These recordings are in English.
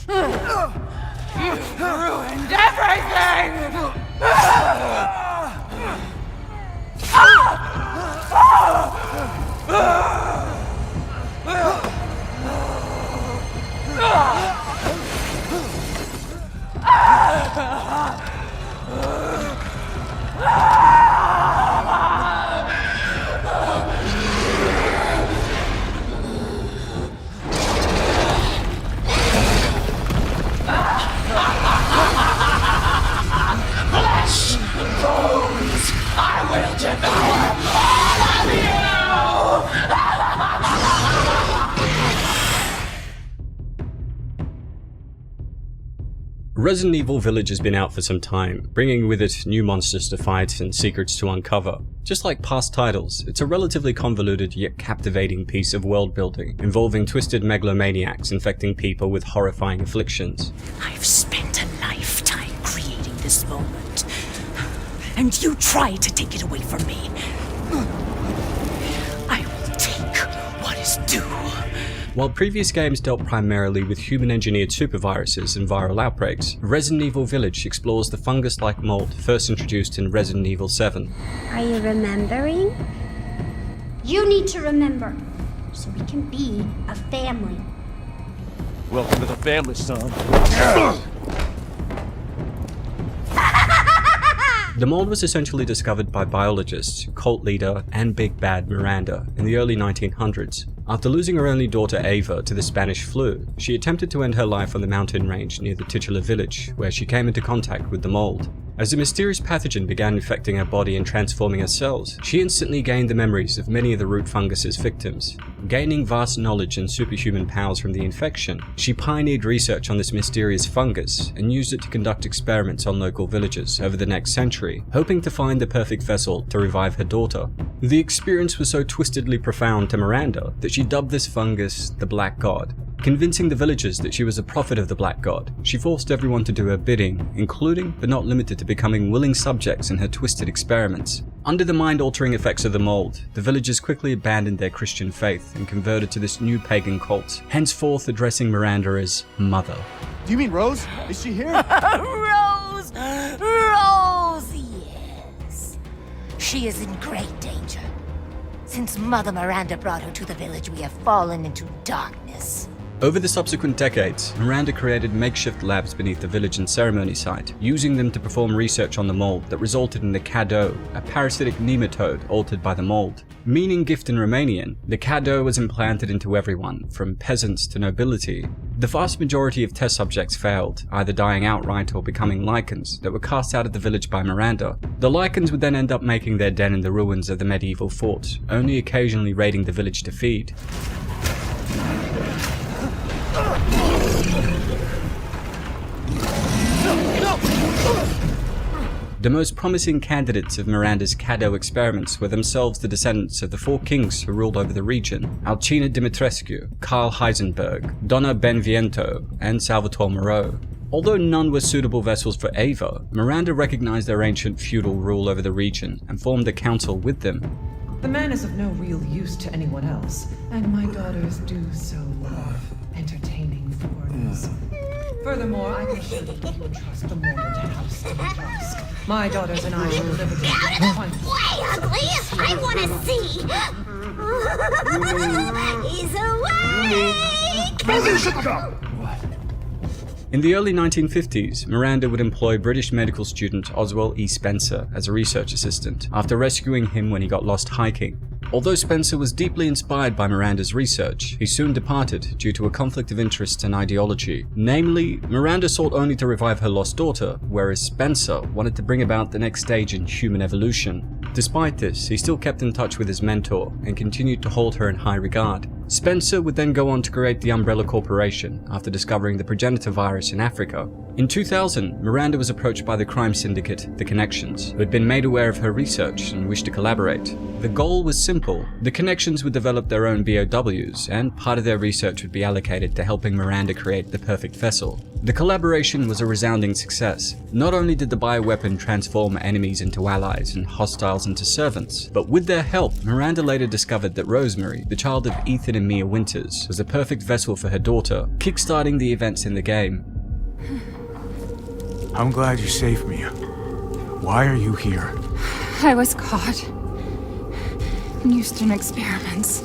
You've ruined everything! Resident Evil Village has been out for some time, bringing with it new monsters to fight and secrets to uncover. Just like past titles, it's a relatively convoluted yet captivating piece of world building, involving twisted megalomaniacs infecting people with horrifying afflictions. I've spent a lifetime creating this moment, and you try to take it away from me. I will take what is due. While previous games dealt primarily with human-engineered superviruses and viral outbreaks, Resident Evil Village explores the fungus-like mold first introduced in Resident Evil 7. Are you remembering? You need to remember, so we can be a family. Welcome to the family, son. The mold was essentially discovered by biologists, cult leader, and big bad Miranda in the early 1900s. After losing her only daughter Ava to the Spanish flu, she attempted to end her life on the mountain range near the titular village, where she came into contact with the mold. As the mysterious pathogen began infecting her body and transforming her cells, she instantly gained the memories of many of the root fungus's victims. Gaining vast knowledge and superhuman powers from the infection, she pioneered research on this mysterious fungus and used it to conduct experiments on local villagers over the next century, hoping to find the perfect vessel to revive her daughter. The experience was so twistedly profound to Miranda that she dubbed this fungus the Black God. Convincing the villagers that she was a prophet of the Black God, she forced everyone to do her bidding, including but not limited to becoming willing subjects in her twisted experiments. Under the mind-altering effects of the mold, the villagers quickly abandoned their Christian faith and converted to this new pagan cult, henceforth addressing Miranda as Mother. Do you mean Rose? Is she here? Rose! Rose, yes. She is in great danger. Since Mother Miranda brought her to the village, we have fallen into darkness. Over the subsequent decades, Miranda created makeshift labs beneath the village and ceremony site, using them to perform research on the mold that resulted in the Caddo, a parasitic nematode altered by the mold. Meaning gift in Romanian, the Caddo was implanted into everyone, from peasants to nobility. The vast majority of test subjects failed, either dying outright or becoming lichens that were cast out of the village by Miranda. The lichens would then end up making their den in the ruins of the medieval fort, only occasionally raiding the village to feed. The most promising candidates of Miranda's Caddo experiments were themselves the descendants of the four kings who ruled over the region: Alcina Dimitrescu, Karl Heisenberg, Donna Benviento, and Salvatore Moreau. Although none were suitable vessels for Ava, Miranda recognized their ancient feudal rule over the region and formed a council with them. The man is of no real use to anyone else, and my daughters do so love entertaining foreigners. Furthermore, I can assure you that you entrust the mold to House Dimitrescu. My daughters and I will live with Way ugly! I want to see! He's awake! Maybe should come! In the early 1950s, Miranda would employ British medical student Oswald E. Spencer as a research assistant, after rescuing him when he got lost hiking. Although Spencer was deeply inspired by Miranda's research, he soon departed due to a conflict of interest and ideology. Namely, Miranda sought only to revive her lost daughter, whereas Spencer wanted to bring about the next stage in human evolution. Despite this, he still kept in touch with his mentor and continued to hold her in high regard. Spencer would then go on to create the Umbrella Corporation after discovering the progenitor virus in Africa. In 2000, Miranda was approached by the crime syndicate, The Connections, who had been made aware of her research and wished to collaborate. The goal was simple. The Connections would develop their own BOWs, and part of their research would be allocated to helping Miranda create the perfect vessel. The collaboration was a resounding success. Not only did the bioweapon transform enemies into allies and hostiles into servants, but with their help, Miranda later discovered that Rosemary, the child of Ethan and Mia Winters, was the perfect vessel for her daughter, kickstarting the events in the game. I'm glad you saved me. Why are you here? I was caught and used in experiments.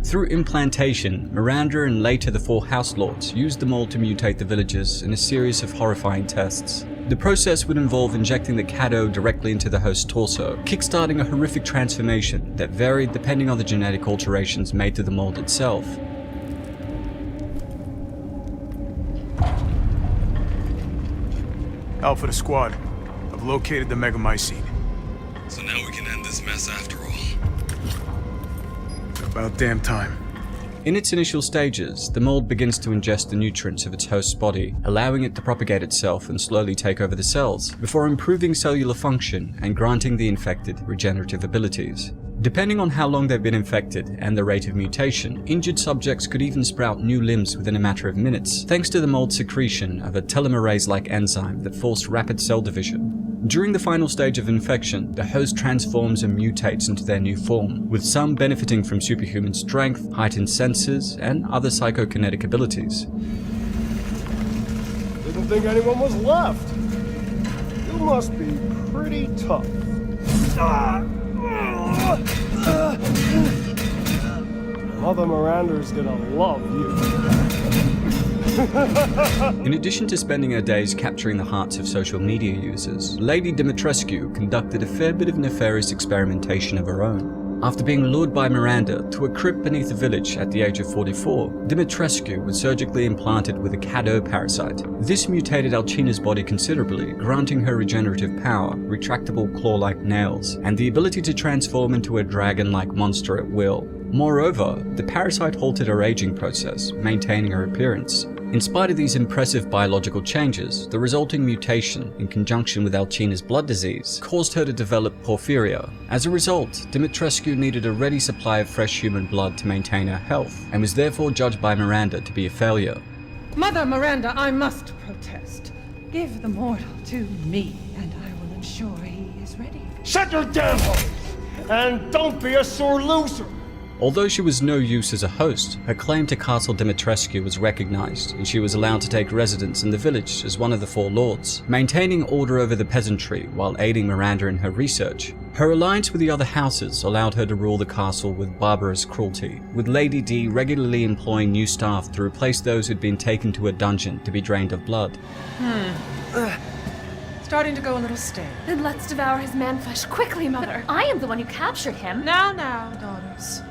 Through implantation, Miranda and later the 4 House Lords used the mold to mutate the villagers in a series of horrifying tests. The process would involve injecting the Caddo directly into the host's torso, kickstarting a horrific transformation that varied depending on the genetic alterations made to the mold itself. Alpha to squad. I've located the megamycete. So now we can end this mess after all. About damn time. In its initial stages, the mold begins to ingest the nutrients of its host's body, allowing it to propagate itself and slowly take over the cells, before improving cellular function and granting the infected regenerative abilities. Depending on how long they've been infected and the rate of mutation, injured subjects could even sprout new limbs within a matter of minutes, thanks to the mold's secretion of a telomerase-like enzyme that forced rapid cell division. During the final stage of infection, the host transforms and mutates into their new form, with some benefiting from superhuman strength, heightened senses, and other psychokinetic abilities. Didn't think anyone was left. You must be pretty tough. Mother Miranda's gonna love you. In addition to spending her days capturing the hearts of social media users, Lady Dimitrescu conducted a fair bit of nefarious experimentation of her own. After being lured by Miranda to a crypt beneath a village at the age of 44, Dimitrescu was surgically implanted with a Caddo parasite. This mutated Alcina's body considerably, granting her regenerative power, retractable claw-like nails, and the ability to transform into a dragon-like monster at will. Moreover, the parasite halted her aging process, maintaining her appearance. In spite of these impressive biological changes, the resulting mutation, in conjunction with Alcina's blood disease, caused her to develop porphyria. As a result, Dimitrescu needed a ready supply of fresh human blood to maintain her health, and was therefore judged by Miranda to be a failure. Mother Miranda, I must protest. Give the mortal to me, and I will ensure he is ready. Shut your damn hole! And don't be a sore loser! Although she was no use as a host, her claim to Castle Dimitrescu was recognized, and she was allowed to take residence in the village as one of the 4 lords, maintaining order over the peasantry while aiding Miranda in her research. Her alliance with the other houses allowed her to rule the castle with barbarous cruelty, with Lady D regularly employing new staff to replace those who'd been taken to a dungeon to be drained of blood. Starting to go a little stale. Then let's devour his man-flesh quickly, Mother. I am the one who captured him. Now, daughters.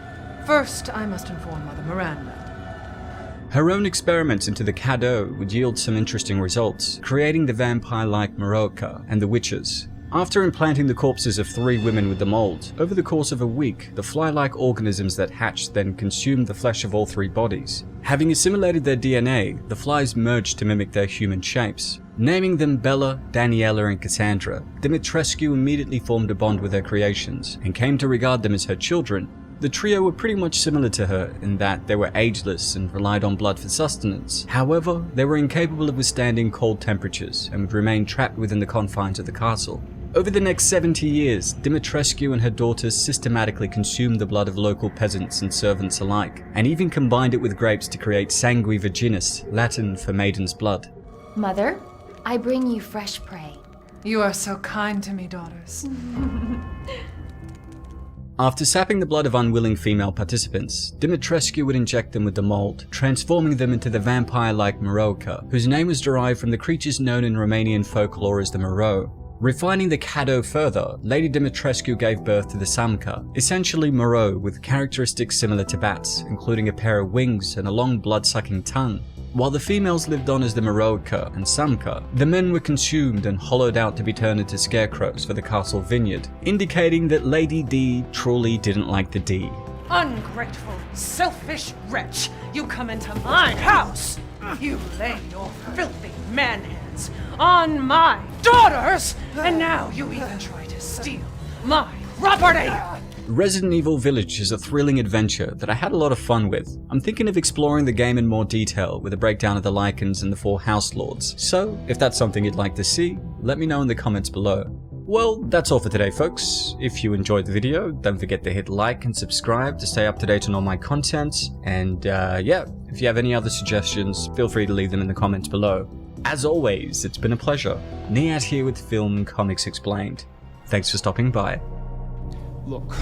First, I must inform Mother Miranda. Her own experiments into the Caddo would yield some interesting results, creating the vampire-like Morocca and the witches. After implanting the corpses of 3 women with the mold, over the course of a week, the fly-like organisms that hatched then consumed the flesh of all 3 bodies. Having assimilated their DNA, the flies merged to mimic their human shapes. Naming them Bella, Daniela, and Cassandra, Dimitrescu immediately formed a bond with her creations, and came to regard them as her children. The trio were pretty much similar to her in that they were ageless and relied on blood for sustenance. However, they were incapable of withstanding cold temperatures and would remain trapped within the confines of the castle. Over the next 70 years, Dimitrescu and her daughters systematically consumed the blood of local peasants and servants alike, and even combined it with grapes to create sangue virginis, Latin for maiden's blood. Mother, I bring you fresh prey. You are so kind to me, daughters. After sapping the blood of unwilling female participants, Dimitrescu would inject them with the mold, transforming them into the vampire-like Morocca, whose name was derived from the creatures known in Romanian folklore as the Moro. Refining the Caddo further, Lady Dimitrescu gave birth to the Samka, essentially Moro with characteristics similar to bats, including a pair of wings and a long blood-sucking tongue. While the females lived on as the Morocca and Samka, the men were consumed and hollowed out to be turned into scarecrows for the castle vineyard, indicating that Lady D truly didn't like the D. Ungrateful, selfish wretch! You come into my house! You lay your filthy man-hands on my daughters! And now you even try to steal my property! Resident Evil Village is a thrilling adventure that I had a lot of fun with. I'm thinking of exploring the game in more detail with a breakdown of the Lycans and the 4 House Lords, so if that's something you'd like to see, let me know in the comments below. Well, that's all for today folks. If you enjoyed the video, don't forget to hit like and subscribe to stay up to date on all my content, and yeah, if you have any other suggestions, feel free to leave them in the comments below. As always, it's been a pleasure. Niyat here with Film Comics Explained. Thanks for stopping by. Look,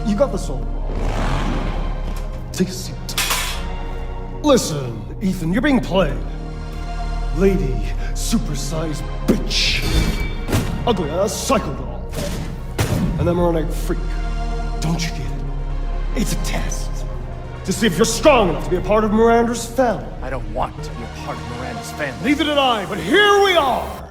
you got this all wrong. Take a seat. Listen, Ethan, you're being played. Lady, supersized bitch. Ugly ass psycho doll. An emeronic freak. Don't you get it? It's a test. To see if you're strong enough to be a part of Miranda's family. I don't want to be a part of Miranda's family. Neither did I, but here we are!